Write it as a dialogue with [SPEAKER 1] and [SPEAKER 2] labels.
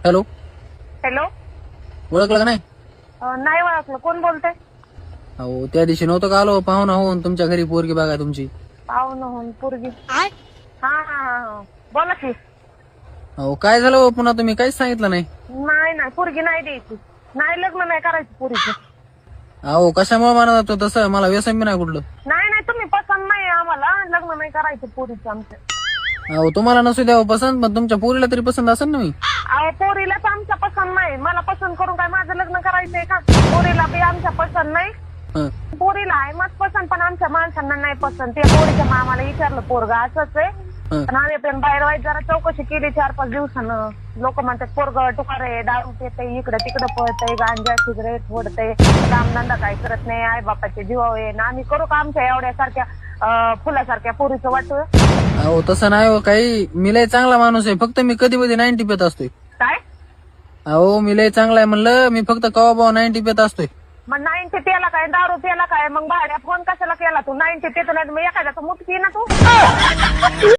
[SPEAKER 1] Hello,
[SPEAKER 2] hello.
[SPEAKER 1] ओळखलं का नाही?
[SPEAKER 2] नाही ओळखलं. कोण बोलतंय?
[SPEAKER 1] अहो त्या दिवशी नव्हतं का आलो पाहुणा होऊन तुमच्या घरी पोरगी बघा तुमची.
[SPEAKER 2] पाहुणं होऊन पोरगी. हा हा हा बोला की.
[SPEAKER 1] अहो काय झालं हो पुन्हा तुम्ही काहीच सांगितलं नाही.
[SPEAKER 2] नाही पोरगी नाही द्यायची. नाही लग्न नाही करायचं पोरीचं.
[SPEAKER 1] अहो कशामुळे म्हणत होतो तसं, मला व्यसन बी नाही कुठलं.
[SPEAKER 2] नाही तुम्ही पसंत नाही आम्हाला. लग्न नाही करायचं पोरीचं आमच्या.
[SPEAKER 1] अहो तुम्हाला नसू द्यावं पसंत, पण तुमच्या पोरीला तरी पसंत असेल ना मी.
[SPEAKER 2] अहो पोरीलाच आमच्या पसंत नाही. मला पसंत करून काय माझं लग्न करायचंय का? पोरीला बी आमच्या पसंत नाही.
[SPEAKER 1] हं.
[SPEAKER 2] पोरीला आहे मत पसंत, पण आमच्या माणसांना नाही पसंत. ते पोरीच्या मामाला विचारलं पोरगा असंच आहे.
[SPEAKER 1] हं.
[SPEAKER 2] पण आम्ही पण बाहेर वाईट जरा चौकशी केली 4-5 दिवसानं. लोक म्हणतात पोरग टुकार आहे, दारू पितंय, इकडे तिकडे पळतंय, गांजा सिगरेट फोडतंय, कामधंदा काय करत नाही, आई बापाचे जीवावर आहे ना. आम्ही करू का आमच्या एवढ्यासारख्या फुलासारख्या पोरीचं वाटू?
[SPEAKER 1] अहो तसं नाही हो काही, मी लय चांगला माणूस आहे, फक्त मी कधी कधी 90 पेत असतोय.
[SPEAKER 2] काय?
[SPEAKER 1] अहो मी लय चांगला आहे म्हणलं, मी फक्त कवा बावा 90 पेत असतोय.
[SPEAKER 2] मग 90 प्याला काय, दारू प्याला काय? मग भाड्या फोन कशाला केला तू? 90 पेतो नाही मग एखाद्याचं मुठ पी ना तू.